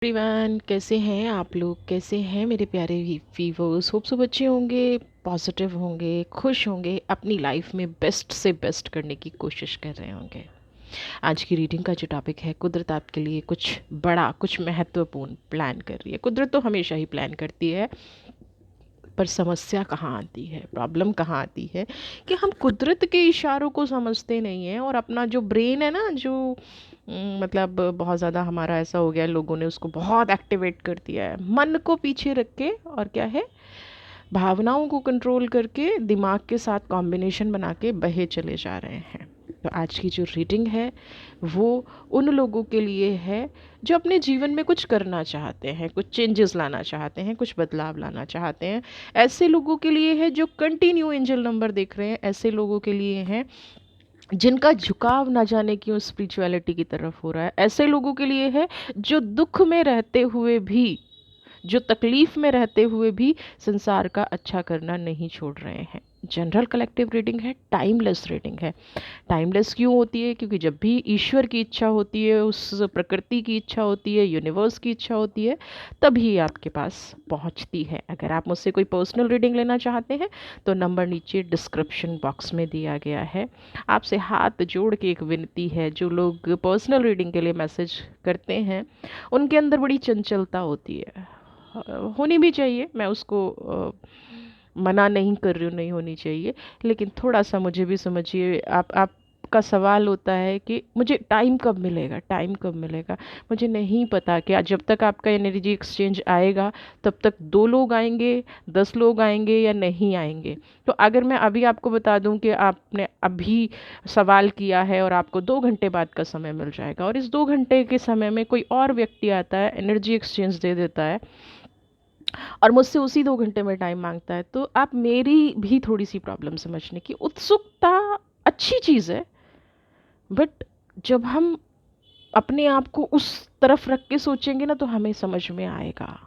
Everyone, कैसे हैं आप लोग? कैसे हैं मेरे प्यारे वीवर्स? होप सब अच्छे होंगे, पॉजिटिव होंगे, खुश होंगे, अपनी लाइफ में बेस्ट से बेस्ट करने की कोशिश कर रहे होंगे। आज की रीडिंग का जो टॉपिक है, कुदरत आपके लिए कुछ बड़ा, कुछ महत्वपूर्ण प्लान कर रही है। कुदरत तो हमेशा ही प्लान करती है, पर समस्या कहाँ आती है, प्रॉब्लम कहाँ आती है कि हम कुदरत के इशारों को समझते नहीं हैं और अपना जो ब्रेन है ना, जो मतलब बहुत ज़्यादा हमारा ऐसा हो गया है, लोगों ने उसको बहुत एक्टिवेट कर दिया है, मन को पीछे रख के, और क्या है, भावनाओं को कंट्रोल करके दिमाग के साथ कॉम्बिनेशन बना के बहे चले जा रहे हैं। तो आज की जो रीडिंग है वो उन लोगों के लिए है जो अपने जीवन में कुछ करना चाहते हैं, कुछ चेंजेस लाना चाहते हैं, कुछ बदलाव लाना चाहते हैं। ऐसे लोगों के लिए है जो कंटिन्यू एंजल नंबर देख रहे हैं। ऐसे लोगों के लिए हैं जिनका झुकाव ना जाने क्यों स्पिरिचुअलिटी की तरफ हो रहा है। ऐसे लोगों के लिए है जो दुख में रहते हुए भी, जो तकलीफ में रहते हुए भी संसार का अच्छा करना नहीं छोड़ रहे हैं। जनरल कलेक्टिव रीडिंग है, टाइमलेस रीडिंग है। टाइमलेस क्यों होती है? क्योंकि जब भी ईश्वर की इच्छा होती है, उस प्रकृति की इच्छा होती है, यूनिवर्स की इच्छा होती है, तभी आपके पास पहुंचती है। अगर आप मुझसे कोई पर्सनल रीडिंग लेना चाहते हैं तो नंबर नीचे डिस्क्रिप्शन बॉक्स में दिया गया है। आपसे हाथ जोड़ के एक विनती है, जो लोग पर्सनल रीडिंग के लिए मैसेज करते हैं उनके अंदर बड़ी चंचलता होती है, होनी भी चाहिए, मैं उसको मना नहीं कर रही हूँ, नहीं होनी चाहिए, लेकिन थोड़ा सा मुझे भी समझिए। आप का सवाल होता है कि मुझे टाइम कब मिलेगा, टाइम कब मिलेगा। मुझे नहीं पता कि जब तक आपका एनर्जी एक्सचेंज आएगा तब तक 2 लोग आएंगे, 10 लोग आएंगे या नहीं आएंगे। तो अगर मैं अभी आपको बता दूं कि आपने अभी सवाल किया है और आपको 2 घंटे बाद का समय मिल जाएगा, और इस 2 घंटे के समय में कोई और व्यक्ति आता है, एनर्जी एक्सचेंज दे देता है और मुझसे उसी 2 घंटे में टाइम मांगता है, तो आप मेरी भी थोड़ी सी प्रॉब्लम समझने की उत्सुकता अच्छी चीज़ है। बट जब हम अपने आप को उस तरफ रख के सोचेंगे ना तो हमें समझ में आएगा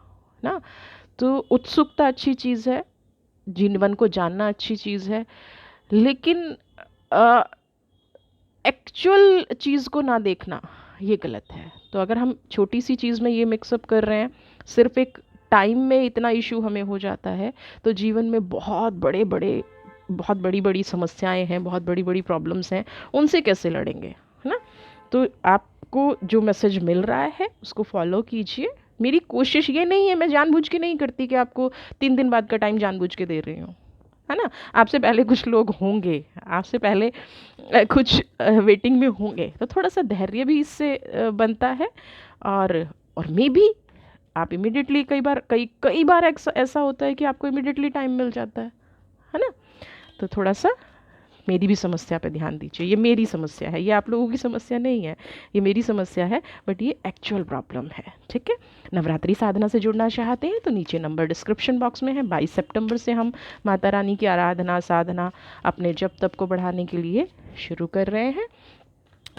ना। तो उत्सुकता अच्छी चीज़ है, जीवन को जानना अच्छी चीज़ है, लेकिन एक्चुअल चीज़ को ना देखना ये गलत है। तो अगर हम छोटी सी चीज़ में ये मिक्सअप कर रहे हैं, सिर्फ एक टाइम में इतना इशू हमें हो जाता है, तो जीवन में बहुत बड़ी बड़ी समस्याएं हैं, बहुत बड़ी बड़ी प्रॉब्लम्स हैं, उनसे कैसे लड़ेंगे, है ना। तो आपको जो मैसेज मिल रहा है उसको फॉलो कीजिए। मेरी कोशिश ये नहीं है, मैं जानबूझ के नहीं करती कि आपको 3 दिन बाद का टाइम जानबूझ के दे रही हूँ, है ना। आपसे पहले कुछ लोग होंगे, आपसे पहले कुछ वेटिंग में होंगे, तो थोड़ा सा धैर्य भी इससे बनता है। और मे भी आप इमिडिएटली, कई कई बार ऐसा होता है कि आपको इमिडिएटली टाइम मिल जाता है ना। तो थोड़ा सा मेरी भी समस्या पे ध्यान दीजिए। ये मेरी समस्या है, ये आप लोगों की समस्या नहीं है, ये मेरी समस्या है, बट ये एक्चुअल प्रॉब्लम है, ठीक है। नवरात्रि साधना से जुड़ना चाहते हैं तो नीचे नंबर डिस्क्रिप्शन बॉक्स में है। 22 सितंबर से हम माता रानी की आराधना साधना अपने जप तप को बढ़ाने के लिए शुरू कर रहे हैं।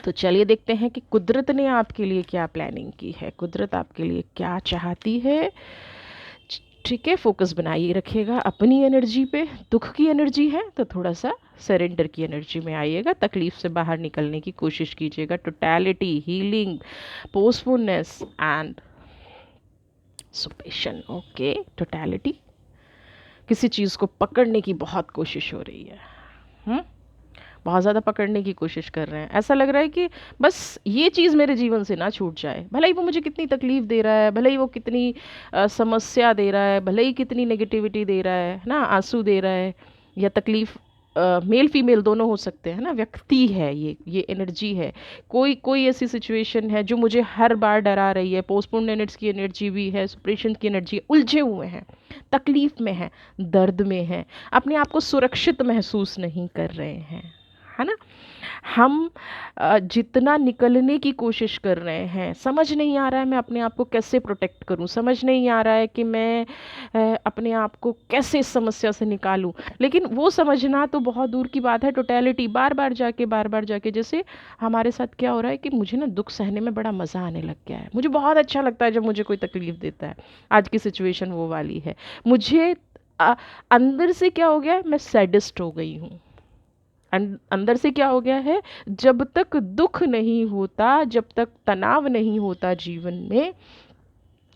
तो चलिए देखते हैं कि कुदरत ने आपके लिए क्या प्लानिंग की है, कुदरत आपके लिए क्या चाहती है। ठीक है, फोकस बनाइए रखिएगा अपनी एनर्जी पे। दुख की एनर्जी है तो थोड़ा सा सरेंडर की एनर्जी में आइएगा, तकलीफ से बाहर निकलने की कोशिश कीजिएगा। टोटैलिटी, हीलिंग, पोस्टफुलनेस एंड सुपेशन। ओके, टोटैलिटी, किसी चीज़ को पकड़ने की बहुत कोशिश हो रही है, हम्म, बहुत ज़्यादा पकड़ने की कोशिश कर रहे हैं। ऐसा लग रहा है कि बस ये चीज़ मेरे जीवन से ना छूट जाए, भले ही वो मुझे कितनी तकलीफ़ दे रहा है, भले ही वो कितनी समस्या दे रहा है, भले ही कितनी नेगेटिविटी दे रहा है ना, आंसू दे रहा है या तकलीफ़। मेल फीमेल दोनों हो सकते हैं ना, व्यक्ति है ये एनर्जी है। कोई कोई ऐसी सिचुएशन है जो मुझे हर बार डरा रही है। पोस्टपोन एनर्जी की एनर्जी भी है, सुप्रेशन की एनर्जी, उलझे हुए हैं, तकलीफ़ में हैं, दर्द में हैं, अपने आप को सुरक्षित महसूस नहीं कर रहे हैं, है ना। हम जितना निकलने की कोशिश कर रहे हैं, समझ नहीं आ रहा है मैं अपने आप को कैसे प्रोटेक्ट करूं, समझ नहीं आ रहा है कि मैं अपने आप को कैसे इस समस्या से निकालूं। लेकिन वो समझना तो बहुत दूर की बात है। टोटैलिटी, बार बार जाके जैसे हमारे साथ क्या हो रहा है कि मुझे ना दुख सहने में बड़ा मज़ा आने लग गया है। मुझे बहुत अच्छा लगता है जब मुझे कोई तकलीफ़ देता है। आज की सिचुएशन वो वाली है। मुझे अ, अंदर से क्या हो गया है, मैं सैडिस्ट हो गई हूँ। अंदर से क्या हो गया है, जब तक दुख नहीं होता, जब तक तनाव नहीं होता जीवन में,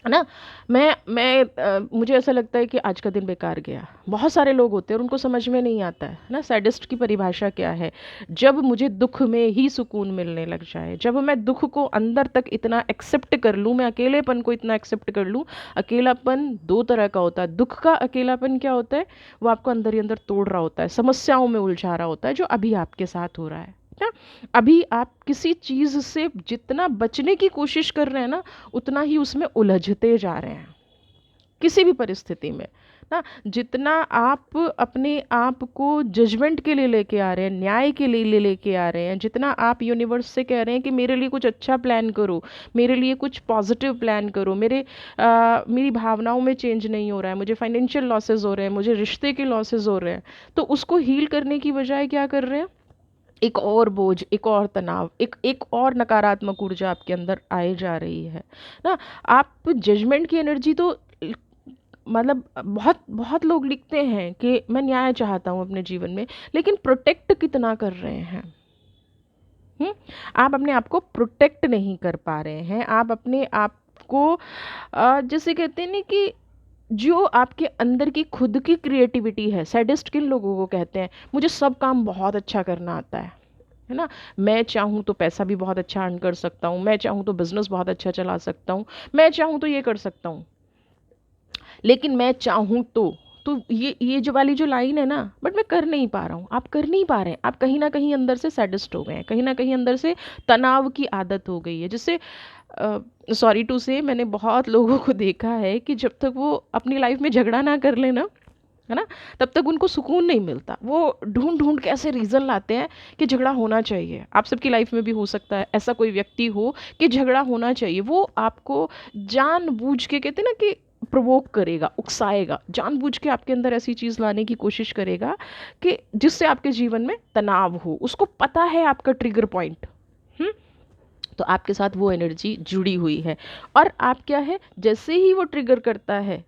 है ना। मुझे ऐसा लगता है कि आज का दिन बेकार गया। बहुत सारे लोग होते हैं और उनको समझ में नहीं आता है ना सैडिस्ट की परिभाषा क्या है। जब मुझे दुख में ही सुकून मिलने लग जाए, जब मैं दुख को अंदर तक इतना एक्सेप्ट कर लूँ, मैं अकेलेपन को इतना एक्सेप्ट कर लूँ। अकेलापन दो तरह का होता है। दुख का अकेलापन क्या होता है, वो आपको अंदर ही अंदर तोड़ रहा होता है, समस्याओं में उलझा रहा होता है, जो अभी आपके साथ हो रहा है ना। अभी आप किसी चीज़ से जितना बचने की कोशिश कर रहे हैं ना, उतना ही उसमें उलझते जा रहे हैं किसी भी परिस्थिति में ना। जितना आप अपने आप को जजमेंट के लिए लेके आ रहे हैं, न्याय के लिए लेके आ रहे हैं, जितना आप यूनिवर्स से कह रहे हैं कि मेरे लिए कुछ अच्छा प्लान करो, मेरे लिए कुछ पॉजिटिव प्लान करो, मेरी भावनाओं में चेंज नहीं हो रहा है, मुझे फाइनेंशियल लॉसेस हो रहे हैं, मुझे रिश्ते के लॉसेस हो रहे हैं, तो उसको हील करने की बजाय क्या कर रहे हैं, एक और बोझ, एक और तनाव, एक और नकारात्मक ऊर्जा आपके अंदर आए जा रही है ना। आप जजमेंट की एनर्जी तो मतलब बहुत बहुत लोग लिखते हैं कि मैं न्याय चाहता हूँ अपने जीवन में, लेकिन प्रोटेक्ट कितना कर रहे हैं। हम्म आप अपने आप को प्रोटेक्ट नहीं कर पा रहे हैं। आप अपने आप को जैसे कहते हैं ना कि जो आपके अंदर की खुद की क्रिएटिविटी है, सैडिस्ट किन लोगों को कहते हैं, मुझे सब काम बहुत अच्छा करना आता है ना। मैं चाहूँ तो पैसा भी बहुत अच्छा अर्न कर सकता हूँ, मैं चाहूँ तो बिजनेस बहुत अच्छा चला सकता हूँ, मैं चाहूँ तो ये कर सकता हूँ, लेकिन मैं चाहूँ तो ये जो वाली जो लाइन है ना, बट मैं कर नहीं पा रहा हूँ। आप कर नहीं पा रहे हैं, आप कहीं ना कहीं अंदर से सैडिस्ट हो गए हैं, कहीं ना कहीं अंदर से तनाव की आदत हो गई है, जिससे सॉरी टू से मैंने बहुत लोगों को देखा है कि जब तक वो अपनी लाइफ में झगड़ा ना कर लेना, है ना, तब तक उनको सुकून नहीं मिलता। वो ढूंढ ढूंढ के ऐसे रीज़न लाते हैं कि झगड़ा होना चाहिए। आप सबकी लाइफ में भी हो सकता है ऐसा कोई व्यक्ति हो कि झगड़ा होना चाहिए। वो आपको जानबूझ के, कहते हैं ना कि प्रोवोक करेगा, उकसाएगा, जानबूझ के आपके अंदर ऐसी चीज़ लाने की कोशिश करेगा कि जिससे आपके जीवन में तनाव हो। उसको पता है आपका ट्रिगर पॉइंट। हम्म तो आपके साथ वो एनर्जी जुड़ी हुई है, और आप क्या है, जैसे ही वो ट्रिगर करता है,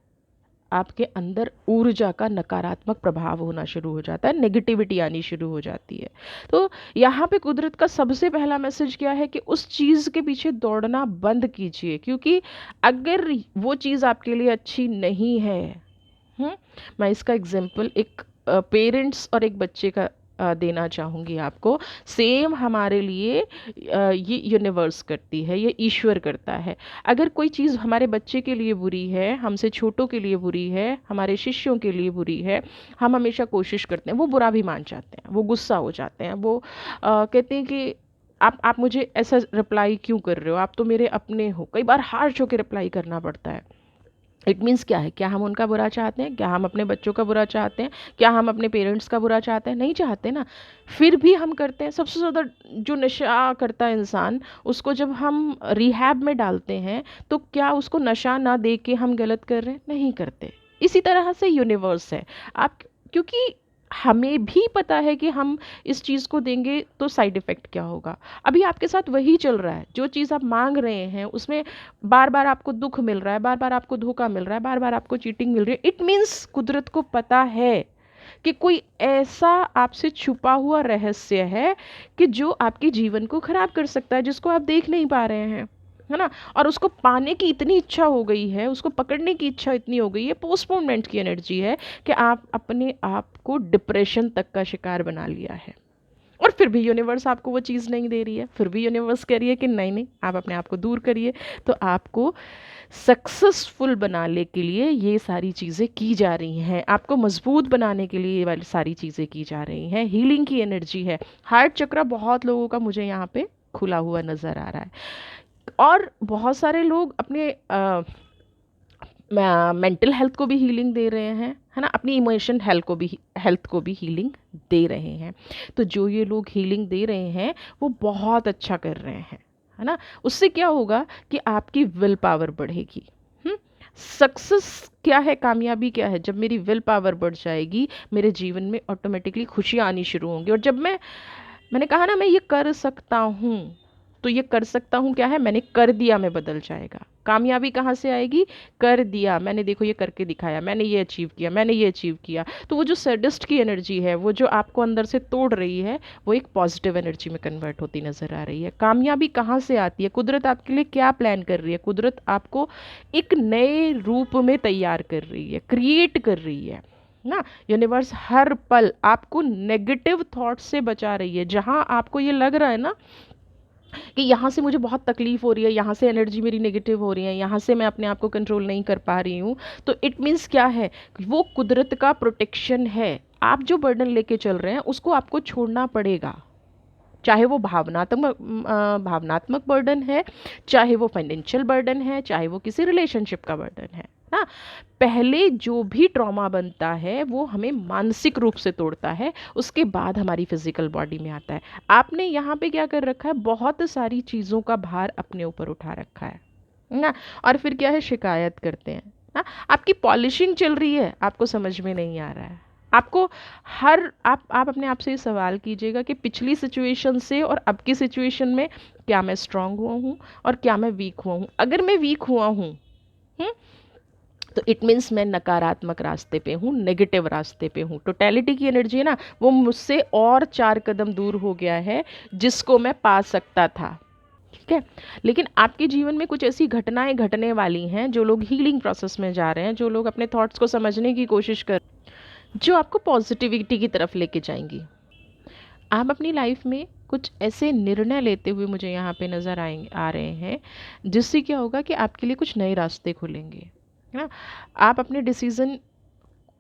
आपके अंदर ऊर्जा का नकारात्मक प्रभाव होना शुरू हो जाता है, नेगेटिविटी आनी शुरू हो जाती है। तो यहाँ पे कुदरत का सबसे पहला मैसेज क्या है कि उस चीज़ के पीछे दौड़ना बंद कीजिए, क्योंकि अगर वो चीज़ आपके लिए अच्छी नहीं है। हम्म मैं इसका एग्जांपल एक पेरेंट्स और एक बच्चे का देना चाहूँगी आपको। सेम हमारे लिए ये यूनिवर्स करती है, ये ईश्वर करता है। अगर कोई चीज़ हमारे बच्चे के लिए बुरी है, हमसे छोटों के लिए बुरी है, हमारे शिष्यों के लिए बुरी है, हम हमेशा कोशिश करते हैं, वो बुरा भी मान जाते हैं, वो गुस्सा हो जाते हैं, वो कहते हैं कि आप मुझे ऐसा रिप्लाई क्यों कर रहे हो, आप तो मेरे अपने हो। कई बार हार्श होकर रिप्लाई करना पड़ता है। इट मीन्स क्या है, क्या हम उनका बुरा चाहते हैं, क्या हम अपने बच्चों का बुरा चाहते हैं, क्या हम अपने पेरेंट्स का बुरा चाहते हैं? नहीं चाहते ना। फिर भी हम करते हैं। सबसे ज़्यादा जो नशा करता है इंसान, उसको जब हम रिहैब में डालते हैं, तो क्या उसको नशा ना दे के हम गलत कर रहे हैं? नहीं करते। इसी तरह से यूनिवर्स है। आप, क्योंकि हमें भी पता है कि हम इस चीज़ को देंगे तो साइड इफ़ेक्ट क्या होगा। अभी आपके साथ वही चल रहा है, जो चीज़ आप मांग रहे हैं उसमें बार बार आपको दुख मिल रहा है, बार बार आपको धोखा मिल रहा है, बार बार आपको चीटिंग मिल रही है। इट मीन्स कुदरत को पता है कि कोई ऐसा आपसे छुपा हुआ रहस्य है कि जो आपके जीवन को खराब कर सकता है, जिसको आप देख नहीं पा रहे हैं, है ना। और उसको पाने की इतनी इच्छा हो गई है, उसको पकड़ने की इच्छा इतनी हो गई है, पोस्टपोनमेंट की एनर्जी है कि आप अपने आप को डिप्रेशन तक का शिकार बना लिया है। और फिर भी यूनिवर्स आपको वो चीज़ नहीं दे रही है, फिर भी यूनिवर्स कह रही है कि नहीं नहीं, आप अपने आप को दूर करिए। तो आपको सक्सेसफुल बनाने के लिए ये सारी चीज़ें की जा रही हैं, आपको मजबूत बनाने के लिए ये वाली सारी चीज़ें की जा रही हैं। हीलिंग की एनर्जी है। हार्ट चक्र बहुत लोगों का मुझे यहाँ पे खुला हुआ नज़र आ रहा है, और बहुत सारे लोग अपने मेंटल हेल्थ को भी हीलिंग दे रहे हैं, है ना, अपनी इमोशन हेल्थ को भी हीलिंग दे रहे हैं। तो जो ये लोग हीलिंग दे रहे हैं वो बहुत अच्छा कर रहे हैं, है ना। उससे क्या होगा कि आपकी विल पावर बढ़ेगी। सक्सेस क्या है, कामयाबी क्या है, जब मेरी विल पावर बढ़ जाएगी, मेरे जीवन में ऑटोमेटिकली खुशियाँ आनी शुरू होंगी। और जब मैंने कहा ना मैं ये कर सकता हूँ, तो ये कर सकता हूँ क्या है, मैंने कर दिया में बदल जाएगा। कामयाबी कहाँ से आएगी, कर दिया मैंने, देखो ये करके दिखाया, मैंने ये अचीव किया, मैंने ये अचीव किया। तो वो जो सैडिस्ट की एनर्जी है, वो जो आपको अंदर से तोड़ रही है, वो एक पॉजिटिव एनर्जी में कन्वर्ट होती नजर आ रही है। कामयाबी कहाँ से आती है, कुदरत आपके लिए क्या प्लान कर रही है, कुदरत आपको एक नए रूप में तैयार कर रही है, क्रिएट कर रही है ना। यूनिवर्स हर पल आपको नेगेटिव थॉट से बचा रही है। जहां आपको ये लग रहा है ना कि यहाँ से मुझे बहुत तकलीफ हो रही है, यहाँ से एनर्जी मेरी नेगेटिव हो रही है, यहाँ से मैं अपने आप को कंट्रोल नहीं कर पा रही हूँ, तो इट मीन्स क्या है, वो कुदरत का प्रोटेक्शन है। आप जो बर्डन लेके चल रहे हैं उसको आपको छोड़ना पड़ेगा, चाहे वो भावनात्मक बर्डन है, चाहे वो फाइनेंशियल बर्डन है, चाहे वो किसी रिलेशनशिप का बर्डन है ना। पहले जो भी ट्रॉमा बनता है वो हमें मानसिक रूप से तोड़ता है, उसके बाद हमारी फिजिकल बॉडी में आता है। आपने यहाँ पे क्या कर रखा है, बहुत सारी चीज़ों का भार अपने ऊपर उठा रखा है ना। और फिर क्या है, शिकायत करते हैं ना। आपकी पॉलिशिंग चल रही है, आपको समझ में नहीं आ रहा है। आपको हर आप अपने आप से ये सवाल कीजिएगा कि पिछली सिचुएशन से और अब की सिचुएशन में क्या मैं स्ट्रांग हुआ हूँ और क्या मैं वीक हुआ हूँ। अगर मैं वीक हुआ हूँ तो इट मीन्स मैं नकारात्मक रास्ते पे हूँ, नेगेटिव रास्ते पे हूँ। टोटलिटी की एनर्जी है ना, वो मुझसे और 4 कदम दूर हो गया है जिसको मैं पा सकता था। ठीक है, लेकिन आपके जीवन में कुछ ऐसी घटनाएं घटने वाली हैं, जो लोग हीलिंग प्रोसेस में जा रहे हैं, जो लोग अपने थॉट्स को समझने की कोशिश कर, जो आपको पॉजिटिविटी की तरफ लेके जाएंगी। आप अपनी लाइफ में कुछ ऐसे निर्णय लेते हुए मुझे यहाँ पे नज़र आ रहे हैं, जिससे क्या होगा कि आपके लिए कुछ नए रास्ते खुलेंगे, है ना। आप अपने डिसीज़न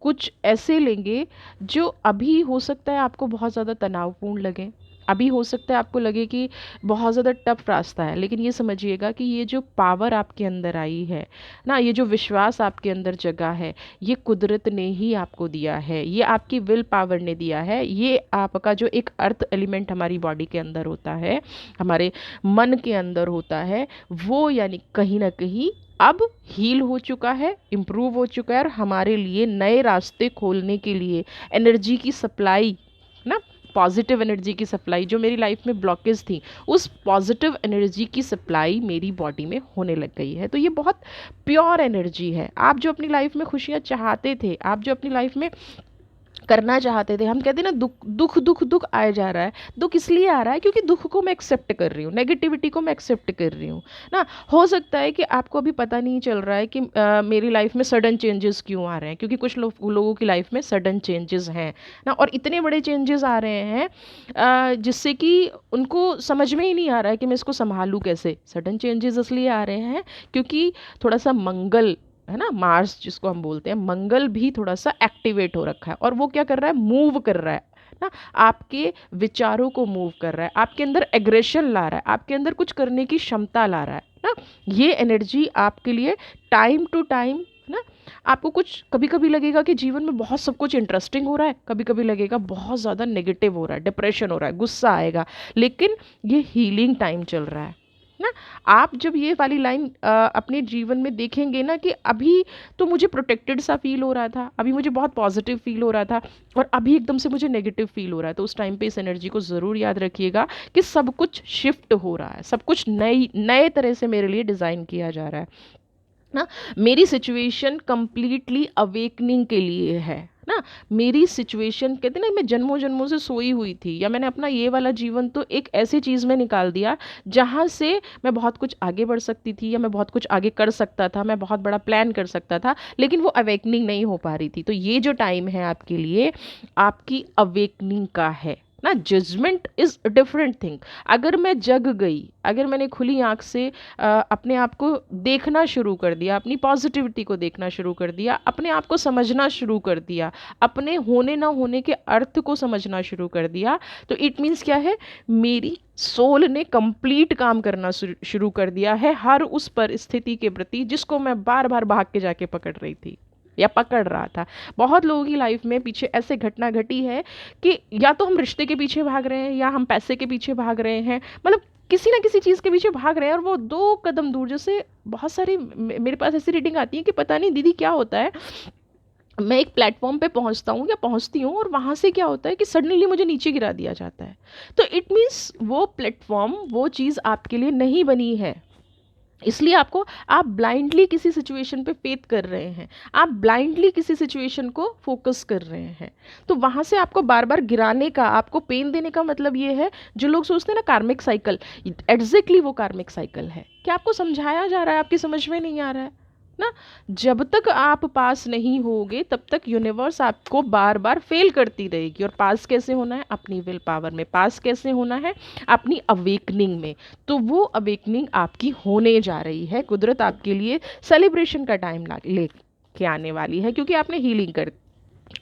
कुछ ऐसे लेंगे जो अभी हो सकता है आपको बहुत ज़्यादा तनावपूर्ण लगे, अभी हो सकता है आपको लगे कि बहुत ज़्यादा टफ रास्ता है, लेकिन ये समझिएगा कि ये जो पावर आपके अंदर आई है ना, ये जो विश्वास आपके अंदर जगा है, ये कुदरत ने ही आपको दिया है, ये आपकी विल पावर ने दिया है। ये आपका जो एक अर्थ एलिमेंट हमारी बॉडी के अंदर होता है, हमारे मन के अंदर होता है, वो यानी कहीं ना कहीं अब हील हो चुका है, इम्प्रूव हो चुका है, और हमारे लिए नए रास्ते खोलने के लिए एनर्जी की सप्लाई ना, पॉजिटिव एनर्जी की सप्लाई, जो मेरी लाइफ में ब्लॉकेज थी, उस पॉजिटिव एनर्जी की सप्लाई मेरी बॉडी में होने लग गई है। तो ये बहुत प्योर एनर्जी है। आप जो अपनी लाइफ में खुशियाँ चाहते थे, आप जो अपनी लाइफ में करना चाहते थे, हम कहते हैं ना दुख दुख दुख दुख आया जा रहा है, दुख इसलिए आ रहा है क्योंकि दुख को मैं एक्सेप्ट कर रही हूँ, नेगेटिविटी को मैं एक्सेप्ट कर रही हूँ ना। हो सकता है कि आपको अभी पता नहीं चल रहा है कि मेरी लाइफ में सडन चेंजेस क्यों आ रहे हैं, क्योंकि कुछ लोगों की लाइफ में सडन चेंजेस हैं ना, और इतने बड़े चेंजेस आ रहे हैं जिससे कि उनको समझ में ही नहीं आ रहा है कि मैं इसको संभालूँ कैसे। सडन चेंजेस इसलिए आ रहे हैं क्योंकि थोड़ा सा मंगल है ना, मार्स जिसको हम बोलते हैं, मंगल भी थोड़ा सा एक्टिवेट हो रखा है, और वो क्या कर रहा है, मूव कर रहा है ना, आपके विचारों को मूव कर रहा है, आपके अंदर एग्रेशन ला रहा है, आपके अंदर कुछ करने की क्षमता ला रहा है ना। ये एनर्जी आपके लिए टाइम टू टाइम ना, आपको कुछ कभी कभी लगेगा कि जीवन में बहुत सब कुछ इंटरेस्टिंग हो रहा है, कभी कभी लगेगा बहुत ज़्यादा नेगेटिव हो रहा है, डिप्रेशन हो रहा है, गुस्सा आएगा, लेकिन ये हीलिंग टाइम चल रहा है ना। आप जब ये वाली लाइन अपने जीवन में देखेंगे ना कि अभी तो मुझे प्रोटेक्टेड सा फील हो रहा था, अभी मुझे बहुत पॉजिटिव फील हो रहा था, और अभी एकदम से मुझे नेगेटिव फील हो रहा है, तो उस टाइम पे इस एनर्जी को ज़रूर याद रखिएगा कि सब कुछ शिफ्ट हो रहा है, सब कुछ नए तरह से मेरे लिए डिज़ाइन किया जा रहा है ना। मेरी सिचुएशन कंप्लीटली अवेकनिंग के लिए है ना। मेरी सिचुएशन कहते ना, मैं जन्मों जन्मों से सोई हुई थी, या मैंने अपना ये वाला जीवन तो एक ऐसी चीज़ में निकाल दिया जहाँ से मैं बहुत कुछ आगे बढ़ सकती थी, या मैं बहुत कुछ आगे कर सकता था, मैं बहुत बड़ा प्लान कर सकता था, लेकिन वो अवेकनिंग नहीं हो पा रही थी। तो ये जो टाइम है आपके लिए, आपकी अवेकनिंग का है ना। Judgement is different thing. अगर मैं जग गई, अगर मैंने खुली आंख से अपने आप को देखना शुरू कर दिया, अपनी पॉजिटिविटी को देखना शुरू कर दिया, अपने आप को समझना शुरू कर दिया, अपने होने ना होने के अर्थ को समझना शुरू कर दिया, तो इट मीन्स क्या है, मेरी सोल ने कंप्लीट काम करना शुरू कर दिया है हर उस परिस्थिति के प्रति जिसको मैं बार बार भाग के जाके पकड़ रही थी या पकड़ रहा था। बहुत लोगों की लाइफ में पीछे ऐसे घटना घटी है कि या तो हम रिश्ते के पीछे भाग रहे हैं, या हम पैसे के पीछे भाग रहे हैं, मतलब किसी ना किसी चीज़ के पीछे भाग रहे हैं, और वो 2 कदम दूर, जैसे बहुत सारी मेरे पास ऐसी रीडिंग आती है कि पता नहीं दीदी क्या होता है, मैं एक प्लेटफॉर्म पे पहुंचता हूँ या पहुंचती हूँ और वहाँ से क्या होता है कि सडनली मुझे नीचे गिरा दिया जाता है। तो इट मीन्स वो प्लेटफॉर्म, वो चीज़ आपके लिए नहीं बनी है। इसलिए आपको, आप ब्लाइंडली किसी सिचुएशन पे फेथ कर रहे हैं, आप ब्लाइंडली किसी सिचुएशन को फोकस कर रहे हैं, तो वहाँ से आपको बार बार गिराने का, आपको पेन देने का मतलब ये है। जो लोग सोचते हैं ना कार्मिक साइकिल, एग्जैक्टली वो कार्मिक साइकिल है। क्या आपको समझाया जा रहा है? आपकी समझ में नहीं आ रहा है ना? जब तक आप पास नहीं होगे तब तक यूनिवर्स आपको बार बार फेल करती रहेगी। और पास कैसे होना है? अपनी विल पावर में। पास कैसे होना है? अपनी अवेकनिंग में। तो वो अवेकनिंग आपकी होने जा रही है। कुदरत आपके लिए सेलिब्रेशन का टाइम ले के आने वाली है, क्योंकि आपने हीलिंग कर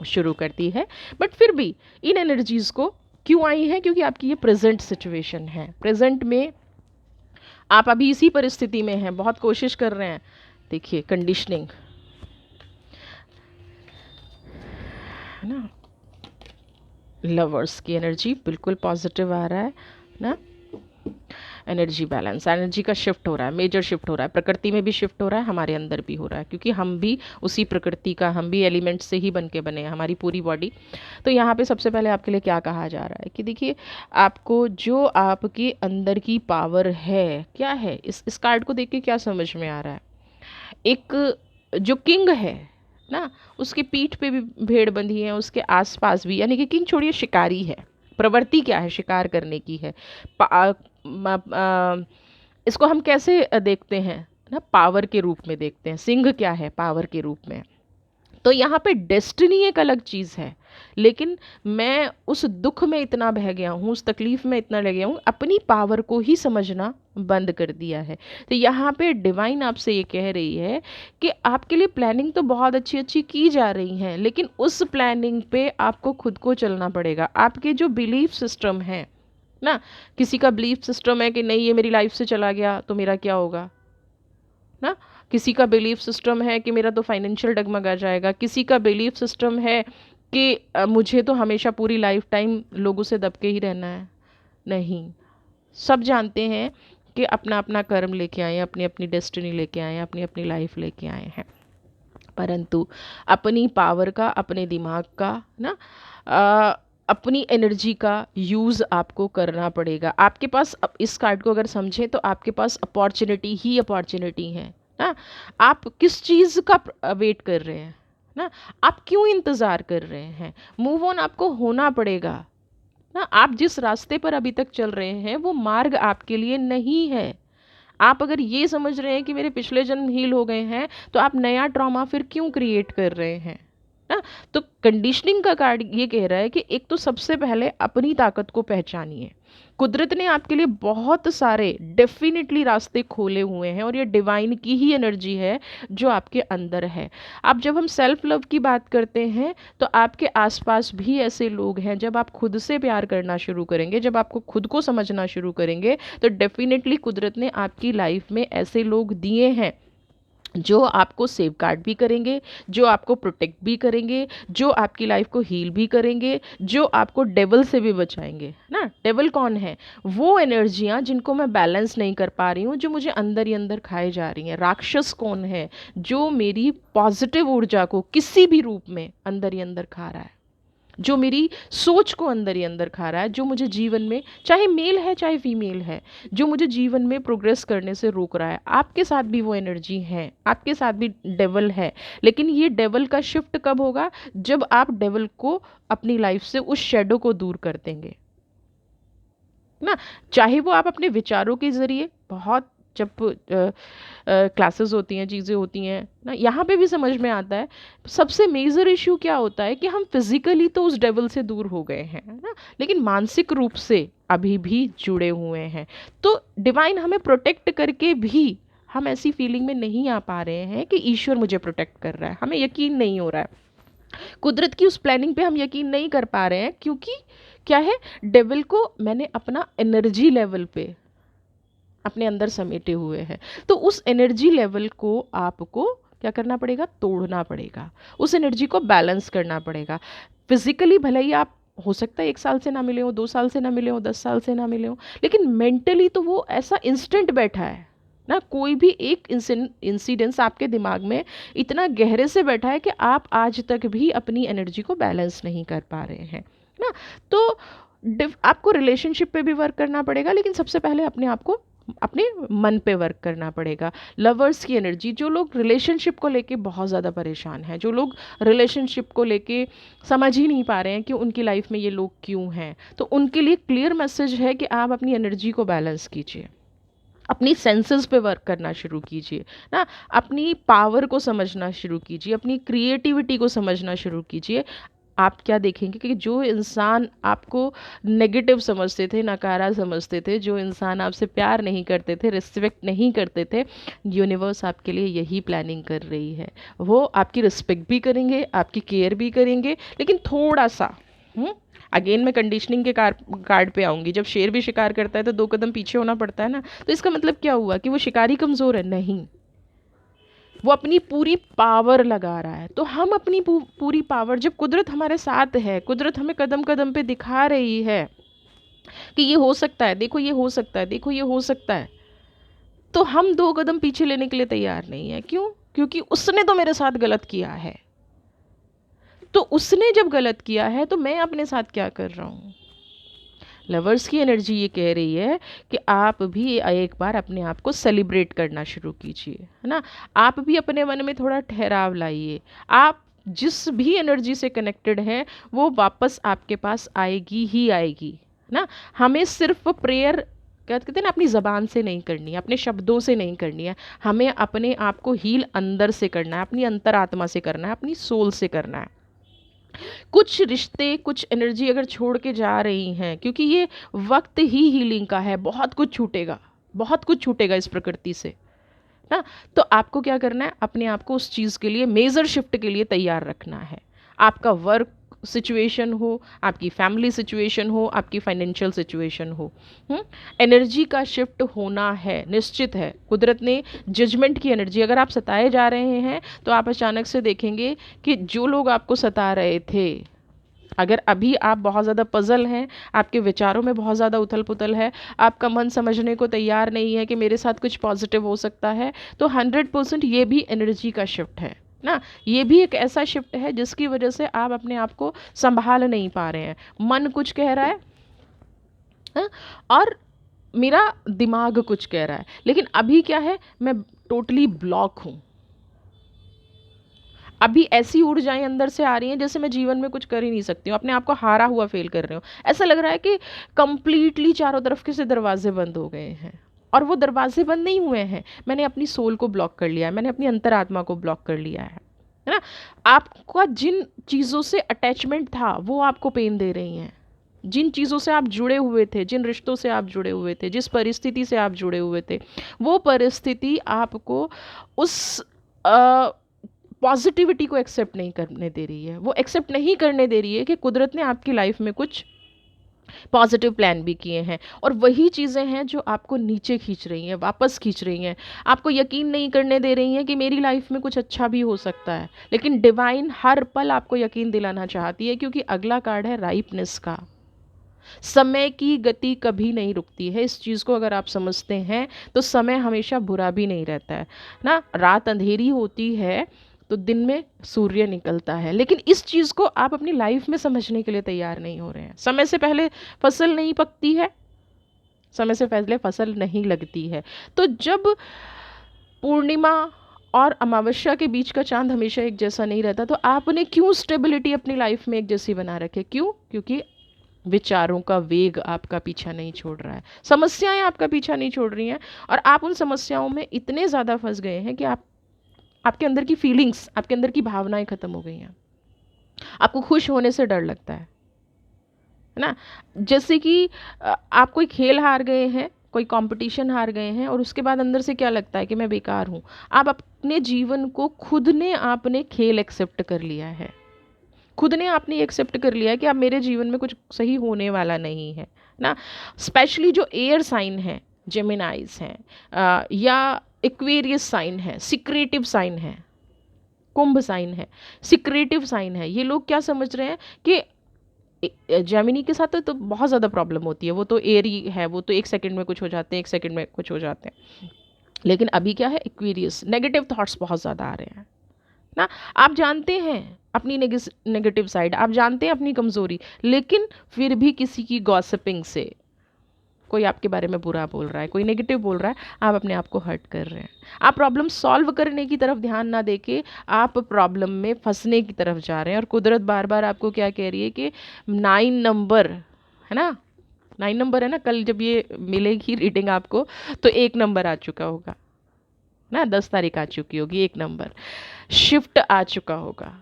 शुरू कर दी है। बट फिर भी इन एनर्जीज़ को क्यों आई है? क्योंकि आपकी ये प्रेजेंट सिचुएशन है। प्रेजेंट में आप अभी इसी परिस्थिति में हैं, बहुत कोशिश कर रहे हैं। देखिए कंडीशनिंग है ना, लवर्स की एनर्जी बिल्कुल पॉजिटिव आ रहा है ना। एनर्जी बैलेंस, एनर्जी का शिफ्ट हो रहा है, मेजर शिफ्ट हो रहा है। प्रकृति में भी शिफ्ट हो रहा है, हमारे अंदर भी हो रहा है, क्योंकि हम भी उसी प्रकृति का, हम भी एलिमेंट से ही बन के बने हैं, हमारी पूरी बॉडी। तो यहाँ पे सबसे पहले आपके लिए क्या कहा जा रहा है कि देखिए, आपको जो आपके अंदर की पावर है, क्या है, इस कार्ड को देख के क्या समझ में आ रहा है? एक जो किंग है ना, उसके पीठ पे भी भेड़ बंधी है, उसके आसपास भी, यानी कि किंग छोड़िए, शिकारी है। प्रवृत्ति क्या है? शिकार करने की है। इसको हम कैसे देखते हैं ना? पावर के रूप में देखते हैं। सिंह क्या है? पावर के रूप में। तो यहाँ पे डेस्टिनी एक अलग चीज़ है, लेकिन मैं उस दुख में इतना बह गया हूँ, उस तकलीफ में इतना लग गया हूँ, अपनी पावर को ही समझना बंद कर दिया है। तो यहाँ पे डिवाइन आपसे ये कह रही है कि आपके लिए प्लानिंग तो बहुत अच्छी अच्छी की जा रही हैं, लेकिन उस प्लानिंग पे आपको खुद को चलना पड़ेगा। आपके जो बिलीफ सिस्टम है ना, किसी का बिलीफ सिस्टम है कि नहीं ये मेरी लाइफ से चला गया तो मेरा क्या होगा ना, किसी का बिलीफ सिस्टम है कि मेरा तो फाइनेंशियल डगमगा जाएगा, किसी का बिलीफ सिस्टम है कि मुझे तो हमेशा पूरी लाइफ टाइम लोगों से दबके ही रहना है। नहीं, सब जानते हैं कि अपना अपना कर्म लेके आए, अपनी अपनी डेस्टिनी लेके आए, अपनी अपनी लाइफ लेके आए हैं। परंतु अपनी पावर का, अपने दिमाग का ना, अपनी एनर्जी का यूज़ आपको करना पड़ेगा। आपके पास, इस कार्ड को अगर समझें तो आपके पास अपॉर्चुनिटी ही अपॉर्चुनिटी है ना। आप किस चीज़ का वेट कर रहे हैं ना? आप क्यों इंतज़ार कर रहे हैं? मूव ऑन आपको होना पड़ेगा ना। आप जिस रास्ते पर अभी तक चल रहे हैं वो मार्ग आपके लिए नहीं है। आप अगर ये समझ रहे हैं कि मेरे पिछले जन्म हील हो गए हैं, तो आप नया ट्रॉमा फिर क्यों क्रिएट कर रहे हैं ना? तो कंडीशनिंग का कार्ड ये कह रहा है कि एक तो सबसे पहले अपनी ताकत को पहचानिए। कुदरत ने आपके लिए बहुत सारे डेफिनेटली रास्ते खोले हुए हैं, और ये डिवाइन की ही एनर्जी है जो आपके अंदर है। अब जब हम सेल्फ लव की बात करते हैं तो आपके आसपास भी ऐसे लोग हैं। जब आप खुद से प्यार करना शुरू करेंगे, जब आपको खुद को समझना शुरू करेंगे, तो डेफिनेटली कुदरत ने आपकी लाइफ में ऐसे लोग दिए हैं जो आपको सेफ गार्ड भी करेंगे, जो आपको प्रोटेक्ट भी करेंगे, जो आपकी लाइफ को हील भी करेंगे, जो आपको डेवल से भी बचाएंगे ना। डेवल कौन है? वो एनर्जियाँ जिनको मैं बैलेंस नहीं कर पा रही हूँ, जो मुझे अंदर ही अंदर खाए जा रही हैं। राक्षस कौन है? जो मेरी पॉजिटिव ऊर्जा को किसी भी रूप में अंदर ही अंदर खा रहा है, जो मेरी सोच को अंदर ही अंदर खा रहा है, जो मुझे जीवन में, चाहे मेल है चाहे फीमेल है, जो मुझे जीवन में प्रोग्रेस करने से रोक रहा है। आपके साथ भी वो एनर्जी है, आपके साथ भी डेवल है। लेकिन ये डेवल का शिफ्ट कब होगा? जब आप डेवल को अपनी लाइफ से, उस शेडो को दूर कर देंगे ना। चाहे वो आप अपने विचारों के ज़रिए, बहुत जब क्लासेस होती हैं, चीज़ें होती हैं ना, यहाँ पे भी समझ में आता है सबसे मेजर इशू क्या होता है कि हम फिजिकली तो उस डेवल से दूर हो गए हैं ना, लेकिन मानसिक रूप से अभी भी जुड़े हुए हैं। तो डिवाइन हमें प्रोटेक्ट करके भी हम ऐसी फीलिंग में नहीं आ पा रहे हैं कि ईश्वर मुझे प्रोटेक्ट कर रहा है, हमें यकीन नहीं हो रहा है। कुदरत की उस प्लानिंग पे हम यकीन नहीं कर पा रहे हैं, क्योंकि क्या है, डेविल को मैंने अपना एनर्जी लेवल पे अपने अंदर समेटे हुए हैं। तो उस एनर्जी लेवल को आपको क्या करना पड़ेगा? तोड़ना पड़ेगा। उस एनर्जी को बैलेंस करना पड़ेगा। फिजिकली भले ही आप, हो सकता है 1 साल से ना मिले हो, 2 साल से ना मिले हो, 10 साल से ना मिले हो, लेकिन मेंटली तो वो ऐसा इंस्टेंट बैठा है ना। कोई भी एक इंसिडेंस आपके दिमाग में इतना गहरे से बैठा है कि आप आज तक भी अपनी एनर्जी को बैलेंस नहीं कर पा रहे हैं ना। तो आपको रिलेशनशिप पे भी वर्क करना पड़ेगा, लेकिन सबसे पहले अपने आप को, अपने मन पे वर्क करना पड़ेगा। लवर्स की एनर्जी, जो लोग रिलेशनशिप को लेके बहुत ज़्यादा परेशान हैं, जो लोग रिलेशनशिप को लेके समझ ही नहीं पा रहे हैं कि उनकी लाइफ में ये लोग क्यों हैं, तो उनके लिए क्लियर मैसेज है कि आप अपनी एनर्जी को बैलेंस कीजिए, अपनी सेंसेस पे वर्क करना शुरू कीजिए ना, अपनी पावर को समझना शुरू कीजिए, अपनी क्रिएटिविटी को समझना शुरू कीजिए। आप क्या देखेंगे कि जो इंसान आपको नेगेटिव समझते थे, नकारा समझते थे, जो इंसान आपसे प्यार नहीं करते थे, रिस्पेक्ट नहीं करते थे, यूनिवर्स आपके लिए यही प्लानिंग कर रही है। वो आपकी रिस्पेक्ट भी करेंगे, आपकी केयर भी करेंगे, लेकिन थोड़ा सा अगेन मैं कंडीशनिंग के कार्ड पे आऊँगी। जब शेर भी शिकार करता है तो 2 कदम पीछे होना पड़ता है ना। तो इसका मतलब क्या हुआ कि वो शिकारी कमज़ोर है? नहीं, वो अपनी पूरी पावर लगा रहा है। तो हम अपनी पूरी पावर, जब कुदरत हमारे साथ है, कुदरत हमें कदम कदम पे दिखा रही है कि ये हो सकता है, देखो ये हो सकता है, देखो ये हो सकता है, तो हम 2 कदम पीछे लेने के लिए तैयार नहीं है। क्यों? क्योंकि उसने तो मेरे साथ गलत किया है। तो उसने जब गलत किया है तो मैं अपने साथ क्या कर रहा हूँ? लवर्स की एनर्जी ये कह रही है कि आप भी एक बार अपने आप को सेलिब्रेट करना शुरू कीजिए, है ना। आप भी अपने मन में थोड़ा ठहराव लाइए। आप जिस भी एनर्जी से कनेक्टेड हैं वो वापस आपके पास आएगी ही आएगी ना। हमें सिर्फ प्रेयर, क्या कहते हैं ना, अपनी ज़बान से नहीं करनी है, अपने शब्दों से नहीं करनी है, हमें अपने आप को हील अंदर से करना है, अपनी अंतरात्मा से करना है, अपनी सोल से करना है। कुछ रिश्ते, कुछ एनर्जी अगर छोड़ के जा रही हैं, क्योंकि ये वक्त ही हीलिंग का है, बहुत कुछ छूटेगा, बहुत कुछ छूटेगा इस प्रकृति से ना। तो आपको क्या करना है? अपने आप को उस चीज़ के लिए, मेजर शिफ्ट के लिए तैयार रखना है। आपका वर्क सिचुएशन हो, आपकी फैमिली सिचुएशन हो, आपकी फाइनेंशियल सिचुएशन हो, एनर्जी का शिफ्ट होना है, निश्चित है। कुदरत ने जजमेंट की एनर्जी, अगर आप सताए जा रहे हैं तो आप अचानक से देखेंगे कि जो लोग आपको सता रहे थे, अगर अभी आप बहुत ज़्यादा पज़ल हैं, आपके विचारों में बहुत ज़्यादा उथल पुथल है, आपका मन समझने को तैयार नहीं है कि मेरे साथ कुछ पॉजिटिव हो सकता है, तो 100% ये भी एनर्जी का शिफ्ट है ना। ये भी एक ऐसा शिफ्ट है जिसकी वजह से आप अपने आप को संभाल नहीं पा रहे हैं। मन कुछ कह रहा है, हाँ? और मेरा दिमाग कुछ कह रहा है, लेकिन अभी क्या है, मैं टोटली ब्लॉक हूँ। अभी ऐसी ऊर्जाएं अंदर से आ रही हैं जैसे मैं जीवन में कुछ कर ही नहीं सकती हूँ, अपने आप को हारा हुआ फील कर रही हूँ। ऐसा लग रहा है कि कंप्लीटली चारों तरफ के से दरवाजे बंद हो गए हैं, और वो दरवाजे बंद नहीं हुए हैं, मैंने अपनी सोल को ब्लॉक कर लिया है, मैंने अपनी अंतरात्मा को ब्लॉक कर लिया है ना। आपका जिन चीज़ों से अटैचमेंट था वो आपको पेन दे रही हैं। जिन चीज़ों से आप जुड़े हुए थे, जिन रिश्तों से आप जुड़े हुए थे, जिस परिस्थिति से आप जुड़े हुए थे, वो परिस्थिति आपको उस पॉजिटिविटी को एक्सेप्ट नहीं करने दे रही है। वो एक्सेप्ट नहीं करने दे रही है कि कुदरत ने आपकी लाइफ में कुछ पॉजिटिव प्लान भी किए हैं, और वही चीज़ें हैं जो आपको नीचे खींच रही हैं, वापस खींच रही हैं, आपको यकीन नहीं करने दे रही हैं कि मेरी लाइफ में कुछ अच्छा भी हो सकता है। लेकिन डिवाइन हर पल आपको यकीन दिलाना चाहती है, क्योंकि अगला कार्ड है राइपनेस का। समय की गति कभी नहीं रुकती है। इस चीज़ को अगर आप समझते हैं तो समय हमेशा बुरा भी नहीं रहता है ना। रात अंधेरी होती है तो दिन में सूर्य निकलता है, लेकिन इस चीज़ को आप अपनी लाइफ में समझने के लिए तैयार नहीं हो रहे हैं। समय से पहले फसल नहीं पकती है, समय से पहले फसल नहीं लगती है। तो जब पूर्णिमा और अमावस्या के बीच का चांद हमेशा एक जैसा नहीं रहता, तो आपने क्यों स्टेबिलिटी अपनी लाइफ में एक जैसी बना रखे? क्यों? क्योंकि विचारों का वेग आपका पीछा नहीं छोड़ रहा है, समस्याएं आपका पीछा नहीं छोड़ रही हैं, और आप उन समस्याओं में इतने ज़्यादा फंस गए हैं कि आपके अंदर की फीलिंग्स, आपके अंदर की भावनाएं ख़त्म हो गई हैं। आपको खुश होने से डर लगता है ना। जैसे कि आप कोई खेल हार गए हैं, कोई कंपटीशन हार गए हैं, और उसके बाद अंदर से क्या लगता है कि मैं बेकार हूँ। आप अपने जीवन को खुद ने आपने खेल एक्सेप्ट कर लिया है, खुद ने आपने एक्सेप्ट कर लिया है कि अब मेरे जीवन में कुछ सही होने वाला नहीं है ना। स्पेशली जो एयर साइन है, जेमिनाइज हैं, या एक्वेरियस साइन है, सिक्रेटिव साइन है, कुंभ साइन है, सिक्रेटिव साइन है, ये लोग क्या समझ रहे हैं कि जेमिनी के साथ तो बहुत ज़्यादा प्रॉब्लम होती है। वो तो एयर ही है, वो तो 1 सेकंड में कुछ हो जाते हैं, 1 सेकंड में कुछ हो जाते हैं। लेकिन अभी क्या है, एक्वेरियस, नेगेटिव थॉट्स बहुत ज़्यादा आ रहे हैं ना। आप जानते हैं अपनी नेगेटिव साइड, आप जानते हैं अपनी कमज़ोरी, लेकिन फिर भी किसी की गॉसिपिंग से, कोई आपके बारे में बुरा बोल रहा है, कोई नेगेटिव बोल रहा है, आप अपने आप को हर्ट कर रहे हैं। आप प्रॉब्लम सॉल्व करने की तरफ ध्यान ना देके आप प्रॉब्लम में फंसने की तरफ जा रहे हैं। और कुदरत बार बार आपको क्या कह रही है कि 9 नंबर है ना, 9 नंबर है ना, कल जब ये मिलेगी रीडिंग आपको तो 1 नंबर आ चुका होगा ना, 10 तारीख आ चुकी होगी, 1 नंबर शिफ्ट आ चुका होगा,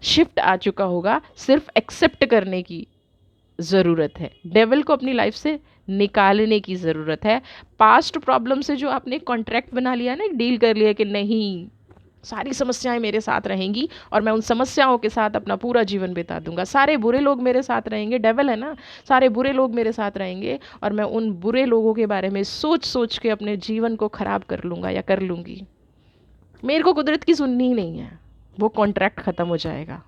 शिफ्ट आ चुका होगा। सिर्फ एक्सेप्ट करने की ज़रूरत है, डेविल को अपनी लाइफ से निकालने की ज़रूरत है। पास्ट प्रॉब्लम से जो आपने कॉन्ट्रैक्ट बना लिया ना, एक डील कर लिया कि नहीं, सारी समस्याएं मेरे साथ रहेंगी और मैं उन समस्याओं के साथ अपना पूरा जीवन बिता दूंगा, सारे बुरे लोग मेरे साथ रहेंगे, डेविल है ना, सारे बुरे लोग मेरे साथ रहेंगे और मैं उन बुरे लोगों के बारे में सोच सोच के अपने जीवन को ख़राब कर लूँगा या कर लूँगी। मेरे को कुदरत की सुननी ही नहीं है, वो कॉन्ट्रैक्ट ख़त्म हो जाएगा।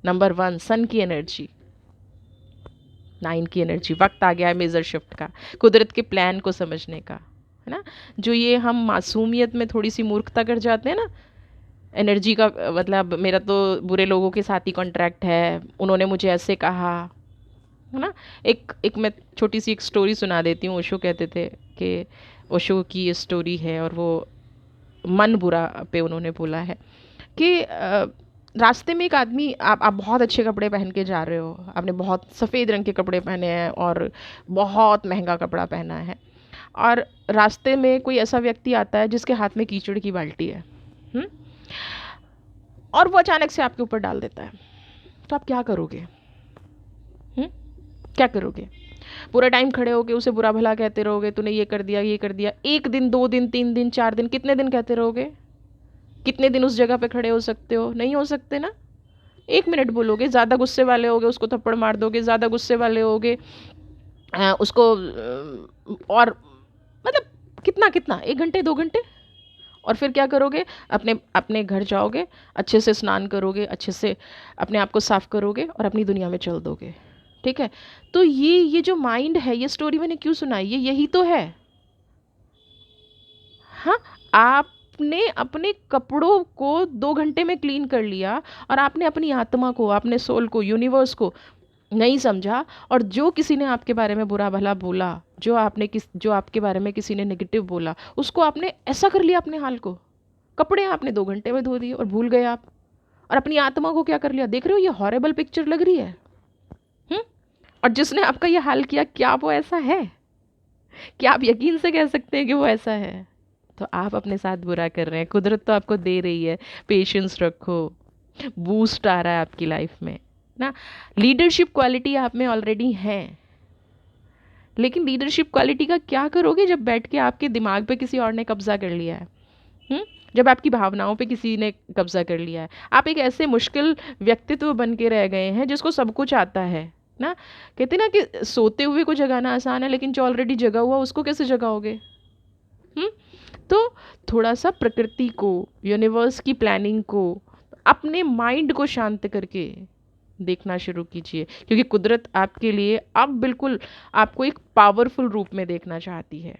नंबर 1, सन की एनर्जी, 9 की एनर्जी, वक्त आ गया है मेजर शिफ्ट का, कुदरत के प्लान को समझने का, है ना। जो ये हम मासूमियत में थोड़ी सी मूर्खता कर जाते हैं ना, एनर्जी का मतलब मेरा तो बुरे लोगों के साथ ही कॉन्ट्रैक्ट है, उन्होंने मुझे ऐसे कहा, है ना। एक एक मैं छोटी सी एक स्टोरी सुना देती हूँ। ओशो कहते थे कि, ओशो की ये स्टोरी है और वो मन बुरा पे उन्होंने बोला है कि रास्ते में एक आदमी, आप बहुत अच्छे कपड़े पहन के जा रहे हो, आपने बहुत सफ़ेद रंग के कपड़े पहने हैं और बहुत महंगा कपड़ा पहना है, और रास्ते में कोई ऐसा व्यक्ति आता है जिसके हाथ में कीचड़ की बाल्टी है, हुँ? और वो अचानक से आपके ऊपर डाल देता है, तो आप क्या करोगे? हुँ? क्या करोगे? पूरा टाइम खड़े होके उसे बुरा भला कहते रहोगे, तूने ये कर दिया, ये कर दिया, 1 दिन, 2 दिन, 3 दिन, 4 दिन, कितने दिन कहते रहोगे? कितने दिन उस जगह पे खड़े हो सकते हो? नहीं हो सकते ना। 1 मिनट बोलोगे, ज़्यादा गुस्से वाले होगे उसको थप्पड़ मार दोगे, ज़्यादा गुस्से वाले होगे उसको और मतलब कितना कितना, 1 घंटे, 2 घंटे, और फिर क्या करोगे? अपने अपने घर जाओगे, अच्छे से स्नान करोगे, अच्छे से अपने आप को साफ करोगे और अपनी दुनिया में चल दोगे, ठीक है। तो ये जो माइंड है, ये स्टोरी मैंने क्यों सुनाई, ये यही तो है। हाँ, आपने अपने कपड़ों को 2 घंटे में क्लीन कर लिया और आपने अपनी आत्मा को, अपने सोल को, यूनिवर्स को नहीं समझा, और जो किसी ने आपके बारे में बुरा भला बोला, जो आपके बारे में किसी ने नेगेटिव बोला, उसको आपने ऐसा कर लिया अपने हाल को। कपड़े आपने 2 घंटे में धो दिए और भूल गए आप। और अपनी आत्मा को क्या कर लिया, देख रहे हो ये हॉरेबल पिक्चर लग रही है। हम्म। और जिसने आपका ये हाल किया, क्या वो ऐसा है? क्या आप यकीन से कह सकते हैं कि वो ऐसा है? तो आप अपने साथ बुरा कर रहे हैं। कुदरत तो आपको दे रही है, पेशेंस रखो, बूस्ट आ रहा है आपकी लाइफ में ना। लीडरशिप क्वालिटी आप में ऑलरेडी है, लेकिन लीडरशिप क्वालिटी का क्या करोगे जब बैठ के आपके दिमाग पे किसी और ने कब्जा कर लिया है? जब आपकी भावनाओं पे किसी ने कब्जा कर लिया है, आप एक ऐसे मुश्किल व्यक्तित्व बन के रह गए हैं जिसको सब कुछ आता है ना। कहते ना कि सोते हुए को जगाना आसान है, लेकिन जो ऑलरेडी जगा हुआ उसको कैसे जगाओगे? हम्म। तो थोड़ा सा प्रकृति को, यूनिवर्स की प्लानिंग को, अपने माइंड को शांत करके देखना शुरू कीजिए, क्योंकि कुदरत आपके लिए अब बिल्कुल आपको एक पावरफुल रूप में देखना चाहती है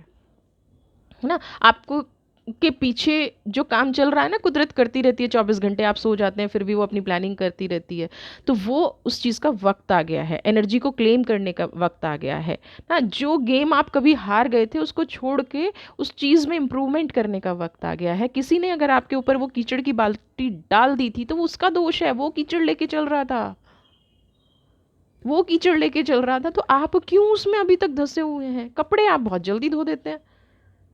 ना। आपको के पीछे जो काम चल रहा है ना, कुदरत करती रहती है, 24 घंटे आप सो जाते हैं फिर भी वो अपनी प्लानिंग करती रहती है। तो वो उस चीज़ का वक्त आ गया है, एनर्जी को क्लेम करने का वक्त आ गया है ना। जो गेम आप कभी हार गए थे उसको छोड़ के उस चीज़ में इम्प्रूवमेंट करने का वक्त आ गया है। किसी ने अगर आपके ऊपर वो कीचड़ की बाल्टी डाल दी थी तो वो उसका दोष है, वो कीचड़ लेके चल रहा था, वो कीचड़ लेके चल रहा था, तो आप क्यों उसमें अभी तक धंसे हुए हैं? कपड़े आप बहुत जल्दी धो देते हैं,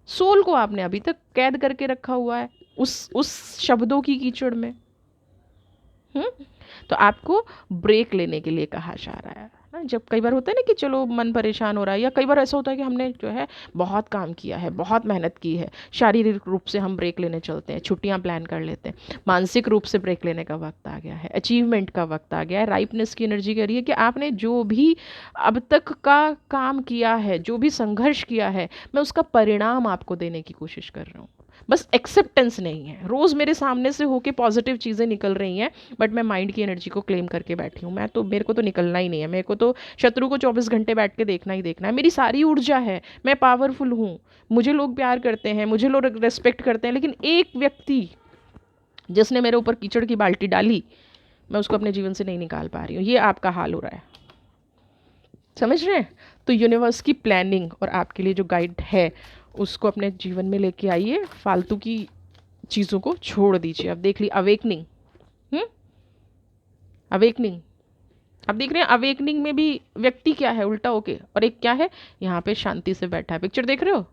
सोल को आपने अभी तक कैद करके रखा हुआ है उस शब्दों की कीचड़ में। हम्म। तो आपको ब्रेक लेने के लिए कहा जा रहा है ना। जब कई बार होता है ना कि चलो मन परेशान हो रहा है, या कई बार ऐसा होता है कि हमने जो है बहुत काम किया है, बहुत मेहनत की है, शारीरिक रूप से हम ब्रेक लेने चलते हैं, छुट्टियां प्लान कर लेते हैं, मानसिक रूप से ब्रेक लेने का वक्त आ गया है, अचीवमेंट का वक्त आ गया है। राइपनेस की एनर्जी कह रही है कि आपने जो भी अब तक का काम किया है, जो भी संघर्ष किया है, मैं उसका परिणाम आपको देने की कोशिश कर रहा हूँ। बस एक्सेप्टेंस नहीं है। रोज़ मेरे सामने से होके पॉजिटिव चीज़ें निकल रही हैं, बट मैं माइंड की एनर्जी को क्लेम करके बैठी हूँ। मेरे को तो निकलना ही नहीं है, मेरे को तो शत्रु को 24 घंटे बैठ के देखना ही देखना है। मेरी सारी ऊर्जा है, मैं पावरफुल हूँ, मुझे लोग प्यार करते हैं, मुझे लोग रेस्पेक्ट करते हैं, लेकिन एक व्यक्ति जिसने मेरे ऊपर कीचड़ की बाल्टी डाली, मैं उसको अपने जीवन से नहीं निकाल पा रही हूँ। ये आपका हाल हो रहा है, समझ रहे हैं? तो यूनिवर्स की प्लानिंग और आपके लिए जो गाइड है उसको अपने जीवन में लेके आइए, फालतू की चीज़ों को छोड़ दीजिए। अब देख ली अवेकनिंग, अवेकनिंग, अब देख रहे हैं अवेकनिंग में भी व्यक्ति क्या है उल्टा होके, और एक क्या है यहाँ पे शांति से बैठा है। पिक्चर देख रहे हो?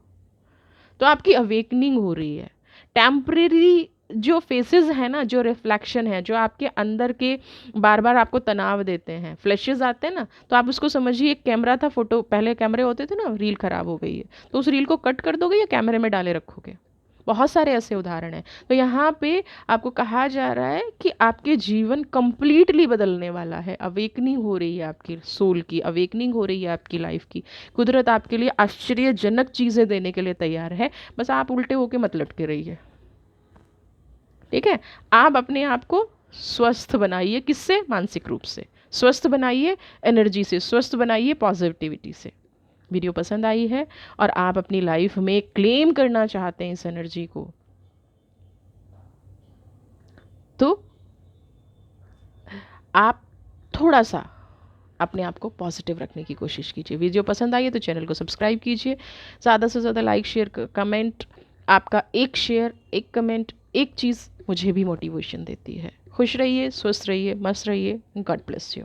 तो आपकी अवेकनिंग हो रही है। टेम्परेरी जो फेसेस है ना, जो रिफ्लेक्शन है, जो आपके अंदर के बार बार आपको तनाव देते हैं, फ्लैशेस आते हैं ना, तो आप उसको समझिए एक कैमरा था, फोटो पहले कैमरे होते थे ना, रील खराब हो गई है तो उस रील को कट कर दोगे या कैमरे में डाले रखोगे? बहुत सारे ऐसे उदाहरण हैं। तो यहाँ पे आपको कहा जा रहा है कि आपके जीवन कंप्लीटली बदलने वाला है। अवेकनिंग हो रही है, आपकी सोल की अवेकनिंग हो रही है, आपकी लाइफ की। कुदरत आपके लिए आश्चर्यजनक चीज़ें देने के लिए तैयार है, बस आप उल्टे होके मत लटके रहिए। ठीक है? आप अपने आप को स्वस्थ बनाइए। किससे? मानसिक रूप से स्वस्थ बनाइए, एनर्जी से स्वस्थ बनाइए, पॉजिटिविटी से। वीडियो पसंद आई है और आप अपनी लाइफ में क्लेम करना चाहते हैं इस एनर्जी को, तो आप थोड़ा सा अपने आप को पॉजिटिव रखने की कोशिश कीजिए। वीडियो पसंद आई है तो चैनल को सब्सक्राइब कीजिए, ज़्यादा से ज़्यादा लाइक शेयर कमेंट। आपका एक शेयर, एक कमेंट, एक चीज़ मुझे भी मोटिवेशन देती है। खुश रहिए, स्वस्थ रहिए, मस्त रहिए। God bless you.